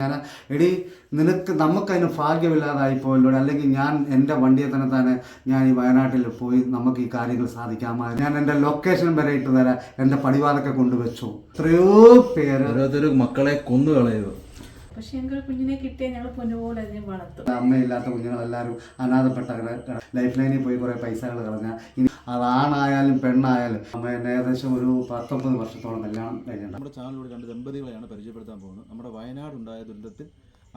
ഞാൻ എടി നിനക്ക് നമുക്കതിന് ഭാഗ്യമില്ലാതായിപ്പോയല്ലോ, അല്ലെങ്കിൽ ഞാൻ എൻ്റെ വണ്ടിയെ തന്നെ ഞാൻ ഈ വയനാട്ടിൽ പോയി നമുക്ക് ഈ കാര്യങ്ങൾ സാധിക്കാമായിരുന്നു. ഞാൻ എൻ്റെ ലൊക്കേഷൻ വരെ ഇട്ട് തരാം, എൻ്റെ പടിവാറൊക്കെ കൊണ്ടുവച്ചു. എത്രയോ പേര് ഓരോരുത്തർ മക്കളെ കൊന്നു കളയുക. പക്ഷെ ഞങ്ങൾക്ക് കുഞ്ഞിനെ കിട്ടിയാൽ ഞങ്ങൾ പൊന്നുപോലെ അതിനെ വളർത്തും. അമ്മയില്ലാത്ത കുഞ്ഞുങ്ങളെല്ലാവരും അനാഥപ്പെട്ട ലൈഫ് ലൈനിൽ പോയി കുറേ പൈസകൾ കളഞ്ഞാൽ ഇനി അതാണായാലും പെണ്ണായാലും അമ്മ ഏകദേശം ഒരു 19 വർഷത്തോളം കല്യാണം കഴിഞ്ഞിട്ടുണ്ട്. നമ്മുടെ ചാനലിലൂടെ 2 ദമ്പതികളെയാണ് പരിചയപ്പെടുത്താൻ പോകുന്നത്. നമ്മുടെ വയനാടുണ്ടായ ദുരന്തത്തിൽ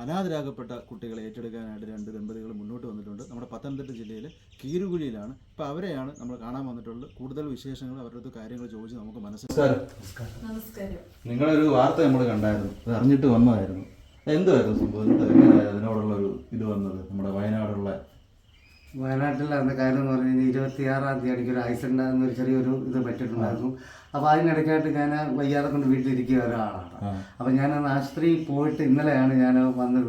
അനാഥരാകപ്പെട്ട കുട്ടികളെ ഏറ്റെടുക്കാനായിട്ട് 2 ദമ്പതികൾ മുന്നോട്ട് വന്നിട്ടുണ്ട്. നമ്മുടെ പത്തനംതിട്ട ജില്ലയിലെ കീരുകുഴിയിലാണ്. ഇപ്പോൾ അവരെയാണ് നമ്മൾ കാണാൻ വന്നിട്ടുള്ളത്. കൂടുതൽ വിശേഷങ്ങൾ അവരുടെ കാര്യങ്ങൾ ചോദിച്ച് നമുക്ക് മനസ്സിലാക്കാം. നമസ്കാരം. നിങ്ങളൊരു വാർത്ത നമ്മൾ കണ്ടായിരുന്നു, അത് അറിഞ്ഞിട്ട് വന്നതായിരുന്നു. എന്തായിരുന്നു സംഭവം? എങ്ങനെയായിരുന്നു അതിനോടുള്ള ഒരു ഇത് വന്നത്? നമ്മുടെ വയനാട്ടിൽ അതിൻ്റെ കാര്യം എന്ന് പറഞ്ഞു കഴിഞ്ഞാൽ 26-ാം തീയതി എനിക്കൊരു ആക്സിഡൻ്റ് എന്നൊരു ചെറിയൊരു ഇത് പറ്റിയിട്ടുണ്ടായിരുന്നു. അപ്പോൾ അതിനിടയ്ക്കായിട്ട് ഞാൻ വയ്യാതെ കൊണ്ട് വീട്ടിലിരിക്കുക ഒരാളാണ്. അപ്പം ഞാനന്ന് ആശുപത്രിയിൽ പോയിട്ട് ഇന്നലെയാണ് ഞാൻ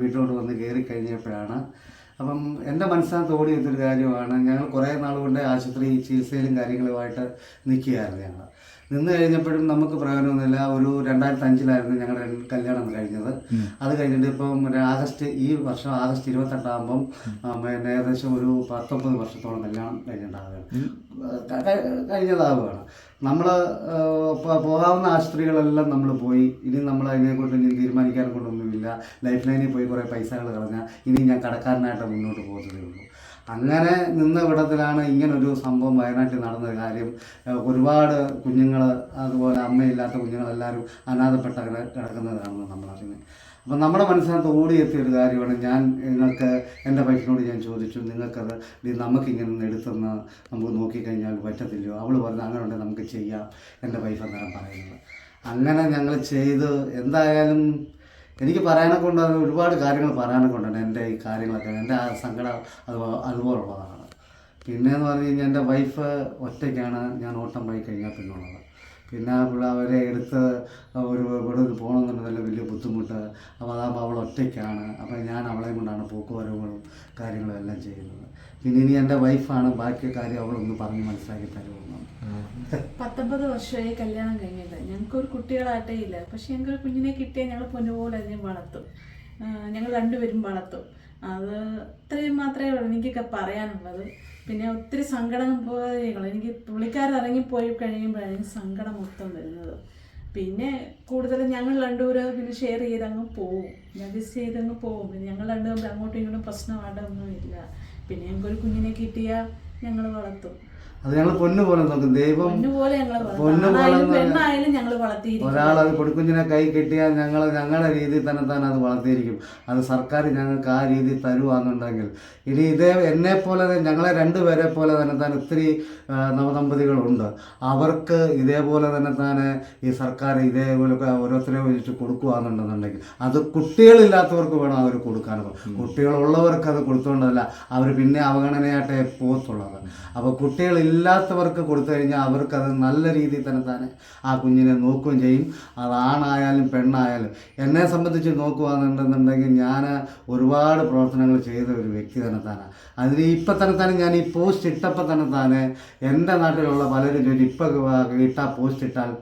വീട്ടിലോട്ട് വന്ന് കയറി കഴിഞ്ഞപ്പോഴാണ് അപ്പം എൻ്റെ മനസ്സിനകത്ത് ഓടിയെത്തൊരു കാര്യമാണ്. ഞങ്ങൾ കുറേ നാൾ കൊണ്ട് ആശുപത്രി ചികിത്സയിലും കാര്യങ്ങളുമായിട്ട് നിൽക്കുകയായിരുന്നു. ഞങ്ങൾ നിന്ന് കഴിഞ്ഞപ്പോഴും നമുക്ക് പ്രയോജനമൊന്നുമില്ല. ഒരു 2005-ലായിരുന്നു ഞങ്ങളുടെ കല്യാണം കഴിഞ്ഞത്. അത് കഴിഞ്ഞിട്ട് ഇപ്പം ഈ വർഷം ആഗസ്റ്റ് 28 പിന്നെ ഏകദേശം ഒരു 19 വർഷത്തോളം കല്യാണം കഴിഞ്ഞതാവുകയാണ്. നമ്മൾ പോകാവുന്ന ആശുപത്രികളെല്ലാം നമ്മൾ പോയി. ഇനി നമ്മൾ അതിനെക്കൊണ്ട് ഇനി തീരുമാനിക്കാൻ കൊണ്ടൊന്നുമില്ല. ലൈഫ് ലൈനിൽ പോയി കുറേ പൈസകൾ കളഞ്ഞാൽ ഇനി ഞാൻ കടക്കാരനായിട്ട് മുന്നോട്ട് പോകുന്നതേ ഉള്ളൂ. അങ്ങനെ നിന്ന ഇടത്തിലാണ് ഇങ്ങനൊരു സംഭവം വയനാട്ടിൽ നടന്ന കാര്യം. ഒരുപാട് കുഞ്ഞുങ്ങൾ, അതുപോലെ അമ്മയില്ലാത്ത കുഞ്ഞുങ്ങളെല്ലാവരും അനാഥപ്പെട്ട കിടക്കുന്നതാണെന്ന് നമ്മളറിയുന്നത്. അപ്പം നമ്മുടെ മനസ്സിനകത്ത് ഓടിയെത്തിയൊരു കാര്യമാണ്. ഞാൻ എൻ്റെ വൈഫിനോട് ഞാൻ ചോദിച്ചു, നിങ്ങൾക്കത് നമുക്കിങ്ങനെ എടുത്തെന്ന് നമുക്ക് നോക്കിക്കഴിഞ്ഞാൽ പറ്റത്തില്ലയോ? അവൾ പറഞ്ഞു അങ്ങനെ ഉണ്ടെങ്കിൽ നമുക്ക് ചെയ്യാം. എൻ്റെ വൈഫ് എന്നാണ് പറയുന്നത്. അങ്ങനെ ഞങ്ങൾ ചെയ്ത് എന്തായാലും എനിക്ക് പറയാനൊക്കെ ഉണ്ട്, ഒരുപാട് കാര്യങ്ങൾ പറയാനൊക്കെ ഉണ്ട്. എൻ്റെ ഈ കാര്യങ്ങളൊക്കെ എൻ്റെ ആ സങ്കടം അതുപോലുള്ളതാണ്. പിന്നെയെന്ന് പറഞ്ഞു കഴിഞ്ഞാൽ എൻ്റെ വൈഫ് ഒറ്റയ്ക്കാണ്. ഞാൻ ഓട്ടം പോയി കഴിഞ്ഞാൽ പിന്നുള്ളത്. പിന്നെ അവരെ എടുത്ത് ഇവിടെ പോകണമെന്നുണ്ടെങ്കിൽ വലിയ ബുദ്ധിമുട്ട്. അപ്പോൾ അതാകുമ്പോൾ അവൾ ഒറ്റയ്ക്കാണ്. അപ്പോൾ ഞാൻ അവളെയും കൊണ്ടാണ് പോക്കുവരവുകളും കാര്യങ്ങളും എല്ലാം ചെയ്യുന്നത്. പിന്നെ ഇനി എൻ്റെ വൈഫാണ് ബാക്കി കാര്യം അവളൊന്ന് പറഞ്ഞ് മനസ്സിലാക്കി തരുമെന്ന്. 19 വർഷമായി കല്യാണം കഴിഞ്ഞിട്ട് ഞങ്ങൾക്കൊരു കുട്ടികളായിട്ടേ ഇല്ല. പക്ഷെ ഞങ്ങൾക്ക് കുഞ്ഞിനെ കിട്ടിയാൽ ഞങ്ങൾ പൊന്നുപോലെ അതിനെ വളർത്തും. ഞങ്ങൾ 2 പേരും വളർത്തും. അത് ഇത്രയും മാത്രമേ എനിക്കൊക്കെ പറയാനുള്ളത്. പിന്നെ ഒത്തിരി സങ്കടം പോലെകൾ എനിക്ക് പുള്ളിക്കാരിറങ്ങിപ്പോയി കഴിയുമ്പോഴാണ് സങ്കടം മൊത്തം വരുന്നത്. പിന്നെ കൂടുതലും ഞങ്ങൾ 2 പേരും പിന്നെ ഷെയർ ചെയ്തങ്ങ് പോവും, അഡ്ജസ്റ്റ് ചെയ്തങ്ങ് പോവും. പിന്നെ ഞങ്ങൾ 2 പേരും അങ്ങോട്ടും ഇങ്ങോട്ടും പ്രശ്നമായിട്ടൊന്നും ഇല്ല. പിന്നെ ഞങ്ങൾക്കൊരു കുഞ്ഞിനെ കിട്ടിയാൽ ഞങ്ങൾ വളർത്തും. അത് ഞങ്ങൾ പൊന്നു പോലെ നോക്കും. ദൈവം ഒരാളത് പൊടിക്കുഞ്ഞിനെ കൈ കിട്ടിയാൽ ഞങ്ങളുടെ രീതിയിൽ തന്നെ അത് വളർത്തിയിരിക്കും. അത് സർക്കാർ ഞങ്ങൾക്ക് ആ രീതിയിൽ തരുവാന്നുണ്ടെങ്കിൽ ഇനി എന്നെപ്പോലെ ഞങ്ങളെ 2 പേരെ പോലെ തന്നെ ഒത്തിരി നവദമ്പതികളുണ്ട്. അവർക്ക് ഇതേപോലെ തന്നെ ഈ സർക്കാർ ഇതേപോലെ ഓരോരുത്തരെ വെച്ചിട്ട് കൊടുക്കുകയാണെന്നുണ്ടെന്നുണ്ടെങ്കിൽ അത് കുട്ടികളില്ലാത്തവർക്ക് വേണം അവർ കൊടുക്കാനോ. കുട്ടികളുള്ളവർക്ക് അത് കൊടുത്തുകൊണ്ടല്ല അവർ പിന്നെ അവഗണനയായിട്ടേ പോകത്തുള്ളത്. അപ്പോൾ കുട്ടികളില്ലാത്തവർക്ക് കൊടുത്തു കഴിഞ്ഞാൽ അവർക്കത് നല്ല രീതിയിൽ തന്നെ ആ കുഞ്ഞിനെ നോക്കുകയും ചെയ്യും. അതാണായാലും പെണ്ണായാലും. എന്നെ സംബന്ധിച്ച് നോക്കുകയാണെന്നുണ്ടെന്നുണ്ടെങ്കിൽ ഞാൻ ഒരുപാട് പ്രവർത്തനങ്ങൾ ചെയ്ത ഒരു വ്യക്തി തന്നെ. അതിന് ഇപ്പം തന്നെ ഞാൻ ഈ പോസ്റ്റ് ഇട്ടപ്പോൾ തന്നെ എൻ്റെ നാട്ടിലുള്ള പലരും ചോദിച്ചു, ഇപ്പം ഇട്ടാൽ പോസ്റ്റ് ഇട്ടാൽ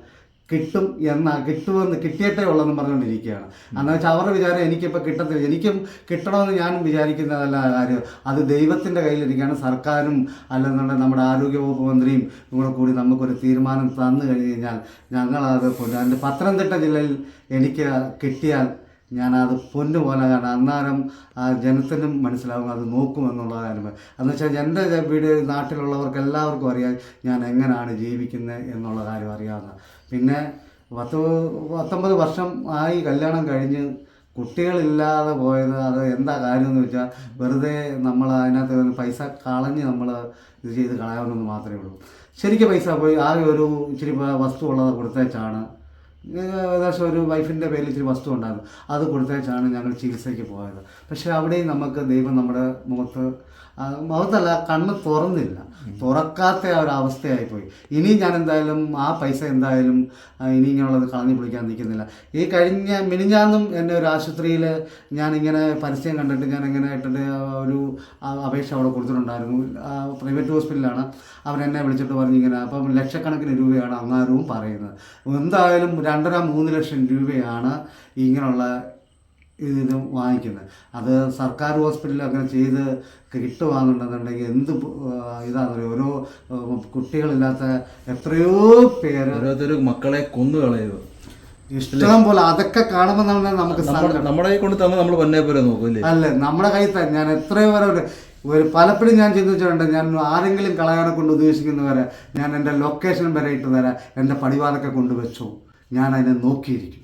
കിട്ടിയിട്ടേ ഉള്ളതെന്ന് പറഞ്ഞുകൊണ്ടിരിക്കുകയാണ്. എന്ന് വെച്ചാൽ അവരുടെ വിചാരം എനിക്കിപ്പോൾ കിട്ടത്തില്ല. എനിക്കും കിട്ടണമെന്ന് ഞാനും വിചാരിക്കുന്നതല്ല കാര്യം. അത് ദൈവത്തിൻ്റെ കയ്യിലിരിക്കുകയാണ്. സർക്കാരും അല്ലെന്നുണ്ടെങ്കിൽ നമ്മുടെ ആരോഗ്യവകുപ്പ് മന്ത്രിയും കൂടി നമുക്കൊരു തീരുമാനം തന്നു കഴിഞ്ഞ് കഴിഞ്ഞാൽ ഞങ്ങളത് എൻ്റെ പത്തനംതിട്ട ജില്ലയിൽ എനിക്ക് കിട്ടിയാൽ ഞാനത് പൊന്നുപോലെ കാണാം. അന്നേരം ജനത്തിനും മനസ്സിലാവും, അത് നോക്കുമെന്നുള്ള കാര്യം. എന്ന് വെച്ചാൽ എൻ്റെ നാട്ടിലുള്ളവർക്ക് എല്ലാവർക്കും അറിയാം ഞാൻ എങ്ങനെയാണ് ജീവിക്കുന്നത് എന്നുള്ള കാര്യം അറിയാവുന്ന. പിന്നെ 19 വർഷം ആയി കല്യാണം കഴിഞ്ഞ് കുട്ടികളില്ലാതെ പോയത്. അത് എന്താ കാര്യമെന്ന് വെച്ചാൽ വെറുതെ നമ്മൾ അതിനകത്ത് പൈസ കളഞ്ഞ് നമ്മൾ ഇത് ചെയ്ത് കളയാവുന്നെന്ന് മാത്രമേ ഉള്ളൂ. ശരിക്കും പൈസ പോയി ആകെ ഒരു ഇച്ചിരി വസ്തു ഉള്ളത് കൊടുത്തേച്ചാണ്. ഏകദേശം ഒരു വൈഫിൻ്റെ പേരിൽ ഇച്ചിരി വസ്തു ഉണ്ടായിരുന്നു, അത് കൊടുത്തേച്ചാണ് ഞങ്ങൾ ചികിത്സയ്ക്ക് പോയത്. പക്ഷേ അവിടെയും നമുക്ക് ദൈവം നമ്മുടെ മുഖത്തല്ല കണ്ണ് തുറക്കാത്ത ഒരവസ്ഥയായിപ്പോയി. ഇനി ഞാൻ എന്തായാലും ആ പൈസ എന്തായാലും ഇനി ഇങ്ങനെയുള്ളത് കളഞ്ഞു പിടിക്കാൻ നിൽക്കുന്നില്ല. ഈ മിനിഞ്ഞാന്നും എന്നെ ഒരു ആശുപത്രിയിൽ ഞാനിങ്ങനെ പരസ്യം കണ്ടിട്ട് ഞാൻ ഇങ്ങനെ ഇട്ടിട്ട് ഒരു അപേക്ഷ അവിടെ കൊടുത്തിട്ടുണ്ടായിരുന്നു. പ്രൈവറ്റ് ഹോസ്പിറ്റലാണ്. അവരെന്നെ വിളിച്ചിട്ട് പറഞ്ഞിങ്ങനെ അപ്പം ലക്ഷക്കണക്കിന് രൂപയാണ് അങ്ങാരവും പറയുന്നത്. എന്തായാലും 2.5-3 ലക്ഷം രൂപയാണ് ഇങ്ങനെയുള്ള ഇതിന് വാങ്ങിക്കുന്നത്. അത് സർക്കാർ ഹോസ്പിറ്റലിൽ അങ്ങനെ ചെയ്ത് കിട്ടുവാന്നുണ്ടെന്നുണ്ടെങ്കിൽ എന്ത് ഇതാണെന്ന് ഓരോ കുട്ടികളില്ലാത്ത എത്രയോ പേര് ഓരോരുത്തർ മക്കളെ കൊന്നു കളയുക ഇഷ്ടം പോലെ. അതൊക്കെ കാണുമ്പോൾ നമുക്ക് നമ്മുടെ കൈ കൊണ്ട് തന്നെ നമ്മൾ പൊന്നെ പോലെ നോക്കൂല്ലേ? അല്ലേ, നമ്മുടെ കയ്യിൽ തന്നെ ഞാൻ എത്രയോ വരെ പലപ്പോഴും ഞാൻ ചിന്തിച്ചിട്ടുണ്ട്, ഞാൻ ആരെങ്കിലും കളയാനെ കൊണ്ട് ഉദ്ദേശിക്കുന്നവരെ ഞാൻ എൻ്റെ ലൊക്കേഷൻ വരെ ഇട്ട് തരാം, എൻ്റെ പടിവാതൊക്കെ കൊണ്ടുവച്ചു, ഞാൻ അതിനെ നോക്കിയിരിക്കും.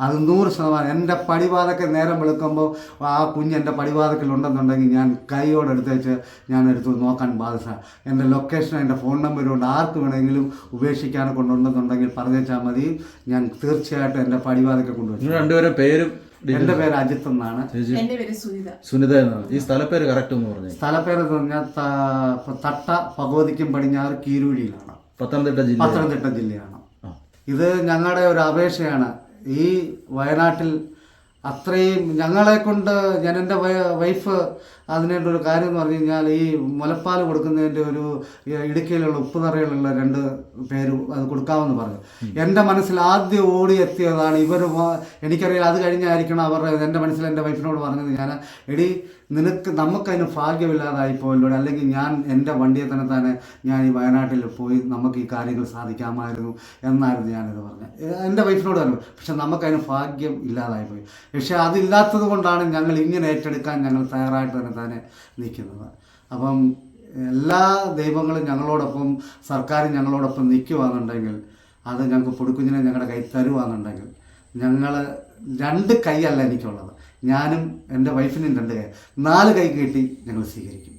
അത് 100%. എൻ്റെ പടിവാതൊക്കെ നേരം വെളുക്കുമ്പോൾ ആ കുഞ്ഞ് എൻ്റെ പടിവാതൊക്കിലുണ്ടെന്നുണ്ടെങ്കിൽ ഞാൻ കൈയോടെ എടുത്തേച്ച് ഞാൻ എടുത്ത് നോക്കാൻ ബാധ്യത. എൻ്റെ ലൊക്കേഷൻ, എൻ്റെ ഫോൺ നമ്പരും ഉണ്ട്. ആർക്ക് വേണമെങ്കിലും ഉപേക്ഷിക്കാനെ കൊണ്ടുണ്ടെന്നുണ്ടെങ്കിൽ പറഞ്ഞേച്ചാൽ മതി, ഞാൻ തീർച്ചയായിട്ടും എൻ്റെ പടിവാതൊക്കെ കൊണ്ടുവച്ചു. രണ്ടുപേരെ പേരും? എൻ്റെ പേര് അജിത്ത് എന്നാണ്. എൻ്റെ പേര് സുനിത. സുനിത എന്നാണ്. ഈ സ്ഥലപ്പേര് കറക്റ്റ് എന്ന് പറഞ്ഞു? സ്ഥലപ്പേര് എന്ന് പറഞ്ഞാൽ തട്ട ഭഗവതിക്കും പടിഞ്ഞാറ് കീരുവഴിയിലാണ്, പത്തനംതിട്ട ജില്ലയാണ്. ഇത് ഞങ്ങളുടെ ഒരു അപേക്ഷയാണ്. ഈ വയനാട്ടിൽ അത്രയും ഞങ്ങളെ കൊണ്ട് എൻ്റെ വൈഫ് അതിനൊരു കാര്യം എന്ന് പറഞ്ഞു കഴിഞ്ഞാൽ ഈ മുലപ്പാൽ കൊടുക്കുന്നതിൻ്റെ ഒരു ഇടുക്കിയിലുള്ള ഉപ്പുതറയിലുള്ള 2 പേര് അത് കൊടുക്കാമെന്ന് പറഞ്ഞു. എൻ്റെ മനസ്സിൽ ആദ്യം ഓടിയെത്തിയതാണ് ഇവർ. എനിക്കറിയാം അത് കഴിഞ്ഞായിരിക്കണം അവർ എൻ്റെ മനസ്സിൽ എൻ്റെ വൈഫിനോട് പറഞ്ഞത്, ഞാൻ എടി നമുക്കതിന് ഭാഗ്യമില്ലാതായിപ്പോയല്ലോ, അല്ലെങ്കിൽ ഞാൻ എൻ്റെ വണ്ടിയെ തന്നെ ഞാൻ ഈ വയനാട്ടിൽ പോയി നമുക്ക് ഈ കാര്യങ്ങൾ സാധിക്കാമായിരുന്നു എന്നായിരുന്നു ഞാനിത് പറഞ്ഞത് എൻ്റെ വൈഫിനോട് പറഞ്ഞു. പക്ഷെ നമുക്കതിന് ഭാഗ്യം ഇല്ലാതായിപ്പോയി. പക്ഷെ അതില്ലാത്തത് കൊണ്ടാണ് ഞങ്ങൾ ഇങ്ങനെ ഏറ്റെടുക്കാൻ ഞങ്ങൾ തയ്യാറായിട്ട് തന്നെ നിൽക്കുന്നത്. അപ്പം എല്ലാ ദൈവങ്ങളും ഞങ്ങളോടൊപ്പം, സർക്കാരും ഞങ്ങളോടൊപ്പം നിൽക്കുവാന്നുണ്ടെങ്കിൽ, അത് ഞങ്ങൾക്ക് പൊടിക്കുഞ്ഞിനെ ഞങ്ങളുടെ കൈ തരുവാന്നുണ്ടെങ്കിൽ, ഞങ്ങൾ 2 കൈയല്ല എനിക്കുള്ളത്, ഞാനും എൻ്റെ വൈഫിനും 2 കൈ, 4 കൈ കിട്ടി ഞങ്ങൾ സ്വീകരിക്കും.